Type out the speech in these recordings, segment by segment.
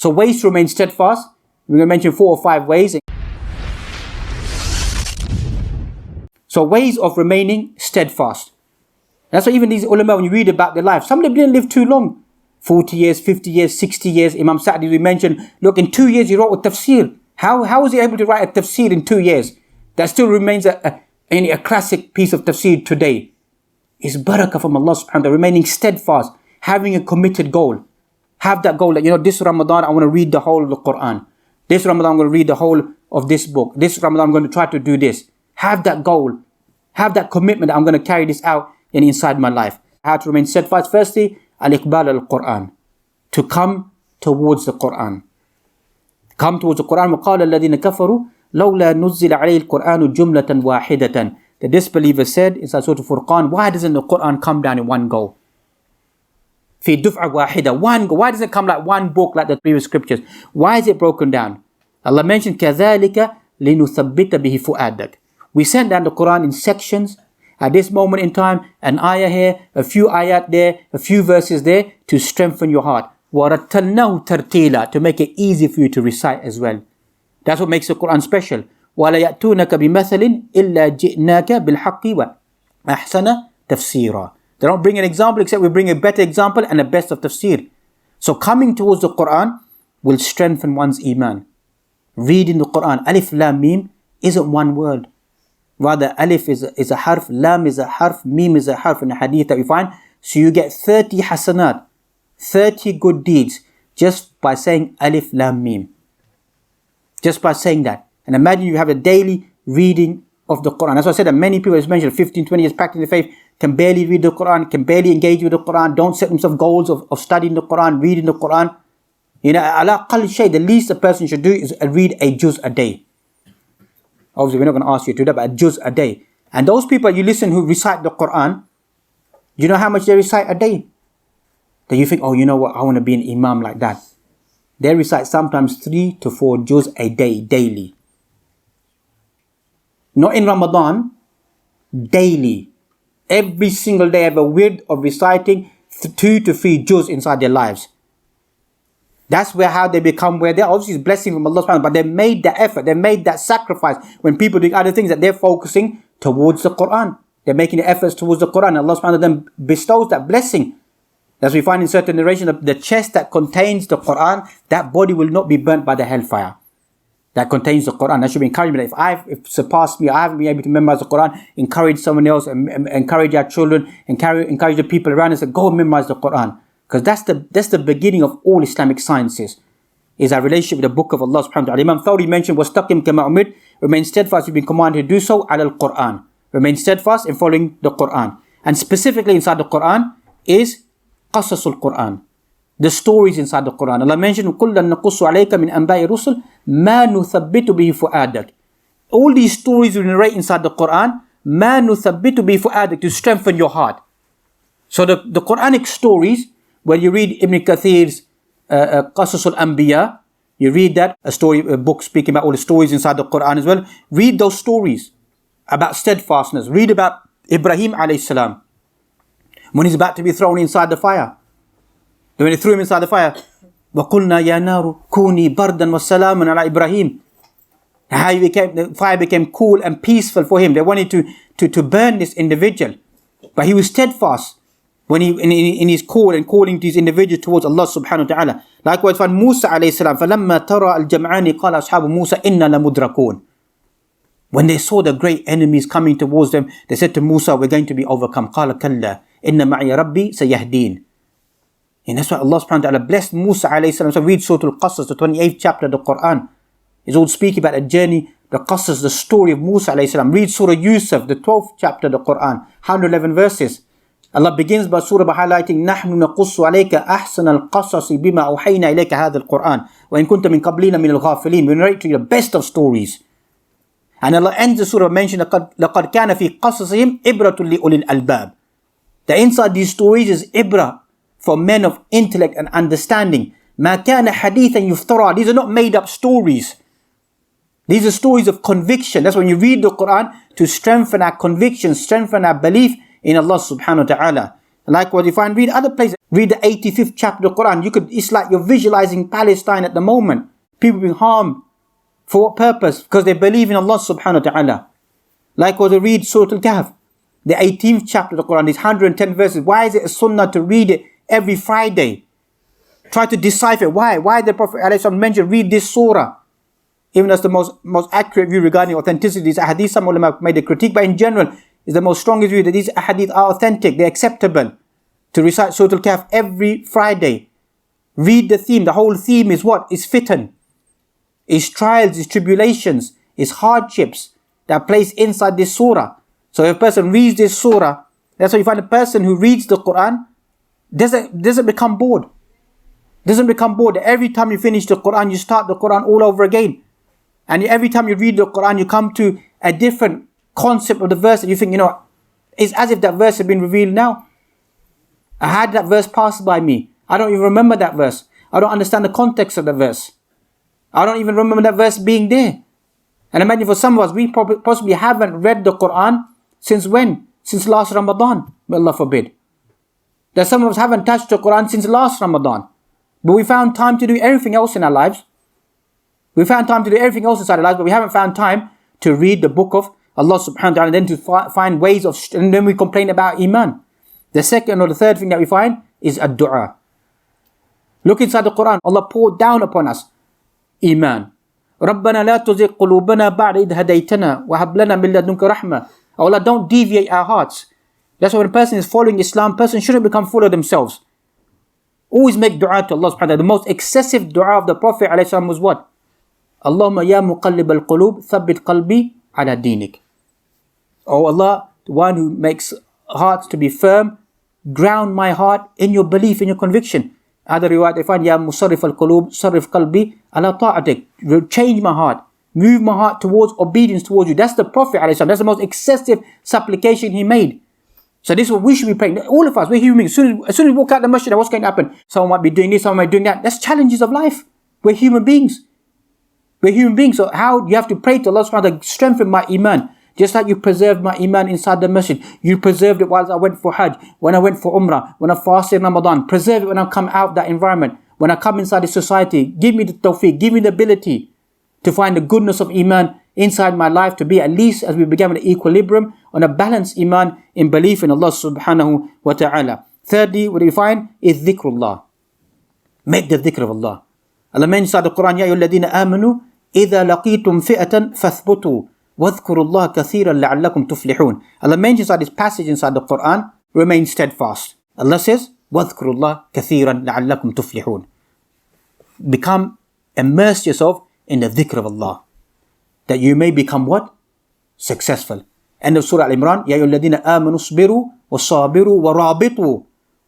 So ways to remain steadfast, we're going to mention 4 or 5 ways. So ways of remaining steadfast. That's why even these ulama, when you read about their life, some of them didn't live too long. 40 years, 50 years, 60 years. Imam Sa'di, we mentioned, look, in 2 years he wrote a tafsir. How was he able to write a tafsir in 2 years? That still remains a classic piece of tafsir today. It's barakah from Allah subhanahu wa ta'ala, remaining steadfast, having a committed goal. Have that goal that, this Ramadan I want to read the whole of the Quran. This Ramadan I'm going to read the whole of this book. This Ramadan I'm going to try to do this. Have that goal. Have that commitment that I'm going to carry this out inside my life. How to remain steadfast? Firstly, al-iqbal al-Quran. To come towards the Quran. Come towards the Quran. وَقَالَ الَّذِينَ كَفَرُوا لَوْلَا نُزِّلَ عَلَيْهِ الْقُرْآنُ جُمْلَةً وَاحِدَةً. The disbelievers said inside Surah Furqan, why doesn't the Quran come down in one go? في دفعة واحدة. One go. Why doesn't it come like one book like the previous scriptures? Why is it broken down? Allah mentioned كَذَلِكَ لِنُثَبِّتَ بِهِ فُؤَادَكَ. We sent down the Quran in sections. At this moment in time, an ayah here, a few ayat there, a few verses there, to strengthen your heart. وَرَتَّلْنَاهُ تَرْتِيلًا. To make it easy for you to recite as well. That's what makes the Quran special. وَلَا يَأْتُونَكَ بِمَثَلٍ إِلَّا جِئْنَاكَ بِالْحَقِّ وَأَحْسَنَ تَفْسِيرًا. They don't bring an example except we bring a better example and a best of tafsir. So coming towards the Quran will strengthen one's iman. Reading the Quran, alif lam mim isn't one word. Rather, alif is a harf, lam is a harf, mim is a harf in the hadith that we find. So you get 30 hasanat, 30 good deeds just by saying alif lam mim. Just by saying that. And imagine you have a daily reading of the Quran. That's why I said that many people, as mentioned, 15, 20 years practicing the faith, can barely read the Quran, can barely engage with the Quran, don't set themselves goals of studying the Quran, reading the Quran. Ala qal shay, the least a person should do is read a juz a day. Obviously, we're not going to ask you to do that, but a juz a day. And those people you listen who recite the Quran, you know how much they recite a day? That you think, oh, you know what, I want to be an imam like that. They recite sometimes 3 to 4 juz a day, daily. Not in Ramadan, daily. Every single day have a wird of reciting 2 to 3 juz inside their lives. That's how they become where they are. Obviously, it's blessing from Allah subhanahu wa ta'ala, but they made that effort, they made that sacrifice. When people do other things, that they're focusing towards the Quran. They're making the efforts towards the Quran. Allah subhanahu wa ta'ala then bestows that blessing. As we find in certain narration, the chest that contains the Quran, that body will not be burnt by the hellfire. That contains the Quran. That should be encouragement. If surpassed me, I haven't been able to memorize the Quran, encourage someone else, encourage our children, encourage the people around us, go and memorize the Quran. Because that's the beginning of all Islamic sciences, is our relationship with the book of Allah subhanahu wa ta'ala. Imam Thawri mentioned, وَاسْتَقِمْ كَمَا أُمِرْتَ. Remain steadfast, you've been commanded to do so, عَلَى الْقُرْآنِ. Remain steadfast in following the Quran. And specifically inside the Quran is قَصَصُ الْقُرْآنِ. The stories inside the Quran. Allah mentioned, كُلًّا نَقُصُّ عَلَيْكَ مِنْ أَنْبَاءِ الرُّسُلِ مَا نُثَبِّتُ بِهِ فُؤَادَكَ. All these stories we narrate inside the Quran, مَا نُثَبِّتُ بِهِ فُؤَادَكَ, to strengthen your heart. So the Quranic stories, when you read Ibn Kathir's Qasas al-Anbiya, you read that, a book speaking about all the stories inside the Quran as well. Read those stories about steadfastness. Read about Ibrahim alayhi salam, when he's about to be thrown inside the fire. When he threw him inside the fire, وَقُلْنَا يَا نَارُ كُونِي بَرْدًا وَسَلَامًا عَلَى إِبْرَاهِيمَ. How the fire became cool and peaceful for him. They wanted to burn this individual, but he was steadfast when he in his call and calling these individuals towards Allah subhanahu wa ta'ala. Likewise, for Musa alayhi salam, فَلَمَّا تَرَى الْجَمْعَانِ قَالَ أَصْحَابُ مُوسَى إِنَّا لَمُدْرَكُونَ. When they saw the great enemies coming towards them, they said to Musa, we're going to be overcome. قَالَ كَلَّا إِنَّ مَعِيَ رَبِّي سَيَهْدِينَ. And that's why Allah subhanahu wa ta'ala blessed Musa alayhi salam. So read Surah Al-Qasas, the 28th chapter of the Quran. It's all speaking about a journey, the Qasas, the story of Musa alayhi salam. Read Surah Yusuf, the 12th chapter of the Quran, 111 verses. Allah begins by surah by highlighting, نَحْنُ نَقُصُّ عَلَيْكَ أَحْسَنَ الْقَصَصِ بِمَا أَوْحَيْنَا إِلَيْكَ هَذَا الْقُرْآنِ وَإِن كُنْتَ مِنْ قَبْلِنَا مِنَ الْغَافِلِينَ. We narrate to you the best of stories. And Allah ends the surah mentioning, لَقَدْ كَانَ فِي قَصَصِهِمْ إِبْرَةٌ لِأُولِي الْأَلْبَابِ. That inside these stories is ibrah for men of intellect and understanding. مَا كَانَ حَدِيثًا يُفْتَرَى. These are not made up stories. These are stories of conviction. That's when you read the Quran, to strengthen our conviction, strengthen our belief in Allah subhanahu wa ta'ala. Likewise, you find, read other places. Read the 85th chapter of the Quran. It's like you're visualizing Palestine at the moment. People being harmed. For what purpose? Because they believe in Allah subhanahu wa ta'ala. Likewise, read Surah Al-Kahf, the 18th chapter of the Quran, these 110 verses. Why is it a sunnah to read it every Friday? Try to decipher why. Why the Prophet ﷺ mentioned, read this surah. Even as the most accurate view regarding authenticity, these hadith, some ulama have made a critique, but in general, is the most strongest view that these hadith are authentic, they're acceptable. To recite Surah Al-Kahf every Friday. Read the theme. The whole theme is what? Is fitan. Is trials, is tribulations, is hardships that are placed inside this surah. So if a person reads this surah, that's why you find a person who reads the Quran doesn't become bored. Doesn't become bored. Every time you finish the Quran, you start the Quran all over again. And every time you read the Quran, you come to a different concept of the verse that you think, it's as if that verse has been revealed now. I had that verse pass by me. I don't even remember that verse. I don't understand the context of the verse. I don't even remember that verse being there. And imagine for some of us, we possibly haven't read the Quran since when? Since last Ramadan. May Allah forbid. That some of us haven't touched the Quran since last Ramadan. But we found time to do everything else in our lives. We found time to do everything else inside our lives, but we haven't found time to read the book of Allah subhanahu wa ta'ala, and then to find ways of, and then we complain about Iman. The second or the third thing that we find is ad-du'a. Look inside the Quran. Allah poured down upon us Iman. رَبَّنَا لَا تُزِغْ قُلُوبَنَا بَعْدَ إِذْ هَدَيْتَنَا وَهَبْ لَنَا مِن لَدُنْكَ رَحْمَةً. Allah, don't deviate our hearts. That's why when a person is following Islam, a person shouldn't become full of themselves. Always make dua to Allah subhanahu wa ta'ala. The most excessive dua of the Prophet ﷺ was what? Allahumma ya muqallib al-qulub, thabbit qalbi ala dinik. Oh Allah, the one who makes hearts to be firm, ground my heart in your belief, in your conviction. Other riwayat, they find, Ya musarrif al-qulub, sarrif qalbi ala ta'atik. Change my heart. Move my heart towards obedience towards you. That's the Prophet ﷺ. That's the most excessive supplication he made. So this is what we should be praying. All of us, we're human beings. As soon as we walk out the masjid, what's going to happen? Someone might be doing this, someone might be doing that. That's challenges of life. We're human beings. We're human beings. So how you have to pray to Allah subhanahu wa ta'ala, strengthen my iman. Just like you preserved my iman inside the masjid. You preserved it while I went for Hajj, when I went for Umrah, when I fasted in Ramadan. Preserve it when I come out of that environment. When I come inside the society, give me the tawfiq, give me the ability to find the goodness of iman inside my life, to be at least, as we began, with an equilibrium, on a balanced iman in belief in Allah subhanahu wa ta'ala. Thirdly, what do we find? Is dhikrullah. Make the dhikr of Allah. Allah mentions inside the Quran, Ya ayyuhalladhina amanu, idha laqitum fi'atan fathbutu, wadhkurullaha kathiran la'allakum tuflihun. Allah mentions inside this passage inside the Quran, remain steadfast. Allah says, wadhkurullaha kathiran la'allakum tuflihun. Immerse yourself in the dhikr of Allah, that you may become what? Successful. End of Surah Al-Imran, Ya ayyuhalladhina amanu isbiru wasabiru warabitu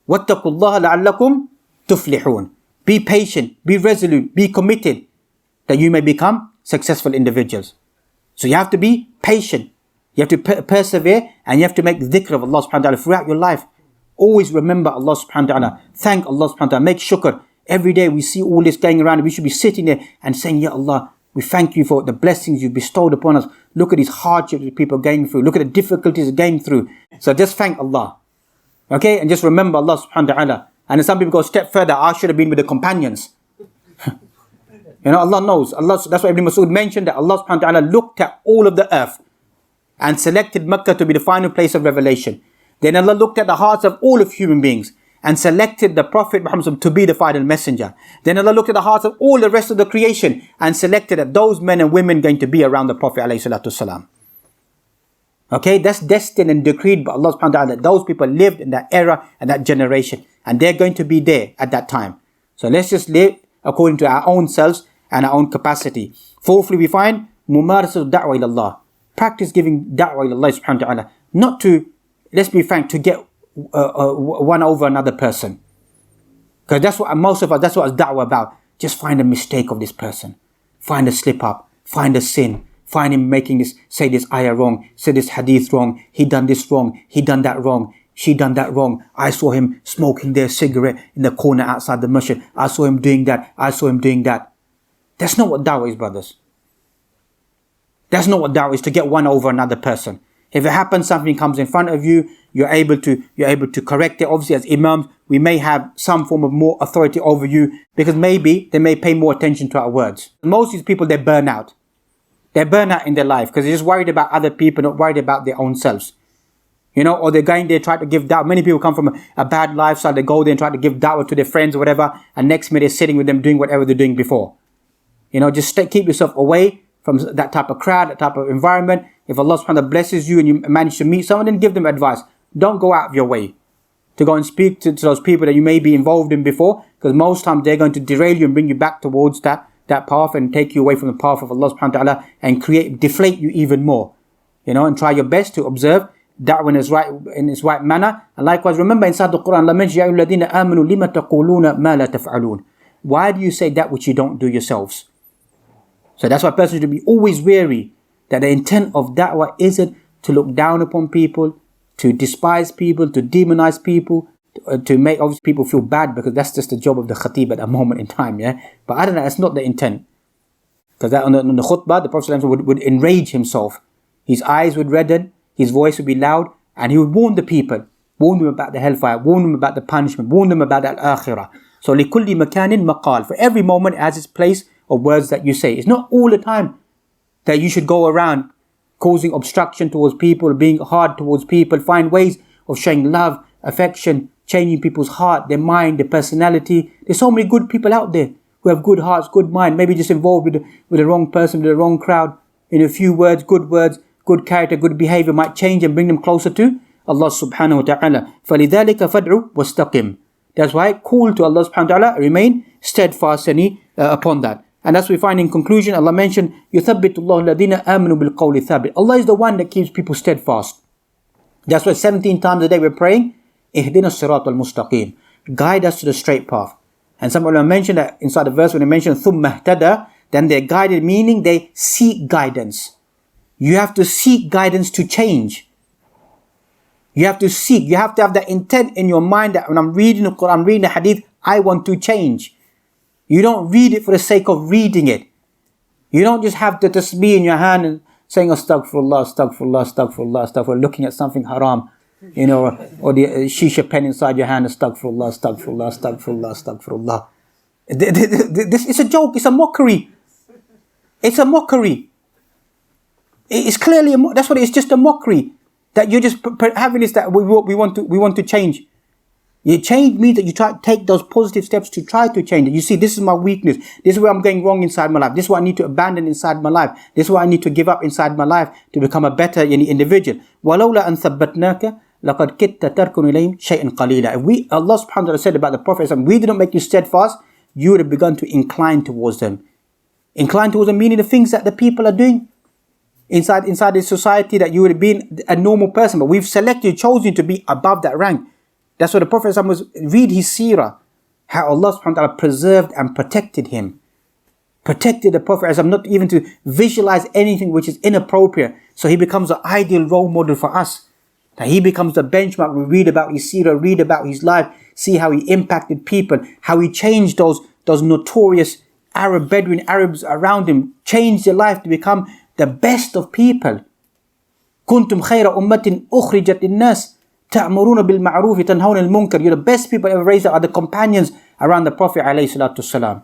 wattaqullaha la'allakum tuflihun. Be patient, be resolute, be committed, that you may become successful individuals. So you have to be patient, you have to persevere, and you have to make the dhikr of Allah subhanahu wa ta'ala throughout your life. Always remember Allah subhanahu wa ta'ala. Thank Allah subhanahu wa ta'ala. Make shukr. Every day we see all this going around, we should be sitting there and saying, Ya Allah, we thank you for the blessings you've bestowed upon us. Look at these hardships that people are going through. Look at the difficulties they're going through. So just thank Allah. Okay? And just remember Allah subhanahu wa ta'ala. And then some people go a step further. I should have been with the companions. Allah knows. That's why Ibn Mas'ud mentioned that Allah subhanahu wa ta'ala looked at all of the earth and selected Mecca to be the final place of revelation. Then Allah looked at the hearts of all of human beings and selected the Prophet Muhammad to be the final messenger. Then Allah looked at the hearts of all the rest of the creation and selected that those men and women going to be around the Prophet ﷺ. Okay, that's destined and decreed by Allah subhanahu wa ta'ala, that those people lived in that era and that generation, and they're going to be there at that time. So let's just live according to our own selves and our own capacity. Fourthly, we find mumarasat da'wah ila Allah. Practice giving da'wah ila Allah subhanahu wa ta'ala. Not to, let's be frank, to get one over another person. Because that's what most of us, that's what it's da'wah about. Just find a mistake of this person. Find a slip up. Find a sin. Find him making this, say this ayah wrong, say this hadith wrong, he done this wrong, he done that wrong, she done that wrong. I saw him smoking their cigarette in the corner outside the masjid. I saw him doing that. I saw him doing that. That's not what da'wah is, brothers. That's not what da'wah is, to get one over another person. If it happens, something comes in front of you, you're able to correct it. Obviously, as imams, we may have some form of more authority over you because maybe they may pay more attention to our words. Most of these people, they burn out. They burn out in their life because they're just worried about other people, not worried about their own selves. Or they're going there, try to give da'wah. Many people come from a bad lifestyle. They go there and try to give da'wah to their friends or whatever. And next minute, they're sitting with them doing whatever they're doing before. Just keep yourself away from that type of crowd, that type of environment. If Allah subhanahu wa ta'ala blesses you and you manage to meet someone, then give them advice. Don't go out of your way to go and speak to those people that you may be involved in before, because most times they're going to derail you and bring you back towards that path and take you away from the path of Allah subhanahu wa ta'ala and deflate you even more. And try your best to observe da'wah in its right manner. And likewise, remember inside the Quran, Allah mentions, Ya ayyuhalladhina amanu lima taquluna ma la taf'alun. Why do you say that which you don't do yourselves? So that's why a person should be always wary that the intent of da'wah isn't to look down upon people, to despise people, to demonize people, to make obviously people feel bad, because that's just the job of the khatib at that moment in time. But other than that, that's not the intent. Because on the khutbah, the Prophet ﷺ would enrage himself. His eyes would redden, his voice would be loud, and he would warn the people, warn them about the hellfire, warn them about the punishment, warn them about al-akhirah. So لِكُلِّ مَكَانٍ مَقَال. For every moment it has its place of words that you say. It's not all the time that you should go around causing obstruction towards people, being hard towards people. Find ways of showing love, affection, changing people's heart, their mind, their personality. There's so many good people out there who have good hearts, good mind, maybe just involved with the wrong person, with the wrong crowd. In a few words, good character, good behavior might change and bring them closer to Allah subhanahu wa ta'ala. فَلِذَلِكَ فَادْعُ وَاسْتَقِمْ. That's why call to Allah subhanahu wa ta'ala, remain steadfast upon that. And as we find in conclusion, Allah mentioned, يُثَبِّتُ اللَّهُ الَّذِينَ آمَنُوا بِالْقَوْلِ ثَابِتٍ. Allah is the one that keeps people steadfast. That's why 17 times a day we're praying, اهدنا الصراط المستقيم. Guide us to the straight path. And some ulama mentioned that inside the verse when they mentioned ثُمَّ اهْتَدَى, then they're guided, meaning they seek guidance. You have to seek guidance to change. You have to seek, you have to have that intent in your mind that when I'm reading the Quran, I'm reading the Hadith, I want to change. You don't read it for the sake of reading it. You don't just have the tasbih in your hand and saying astaghfirullah, astaghfirullah, astaghfirullah, astaghfirullah, looking at something haram, or the shisha pen inside your hand, astaghfirullah, astaghfirullah, astaghfirullah, astaghfirullah. This is a joke, it's a mockery. It's a mockery. It's clearly that's what it is, just a mockery. That you're just having this, that we want to change. You change means that you try to take those positive steps to try to change it. You see, this is my weakness. This is where I'm going wrong inside my life. This is what I need to abandon inside my life. This is what I need to give up inside my life to become a better individual. وَلَوْلَا أَن ثَبَّتْنَاكَ لَقَدْ كِدْتَ تَرْكُنُ إِلَيْهِمْ شَيْئًا قَلِيلًا. Allah subhanahu wa ta'ala said about the Prophet, we did not make you steadfast, you would have begun to incline towards them. Incline towards them meaning the things that the people are doing. Inside this society, that you would have been a normal person, but we've chosen you to be above that rank. That's what the Prophet was, read his seerah, how Allah subhanahu wa ta'ala preserved and protected him. Protected the Prophet, not even to visualize anything which is inappropriate. So he becomes an ideal role model for us. That he becomes the benchmark. We read about his seerah, read about his life, see how he impacted people, how he changed those notorious Bedouin Arabs around him, changed their life to become the best of people. كنتم خير أمة أخرجت للناس تأمرون بالمعروف تنهون المنكر. You're the best people ever raised are the companions around the Prophet عليه الصلاة والسلام.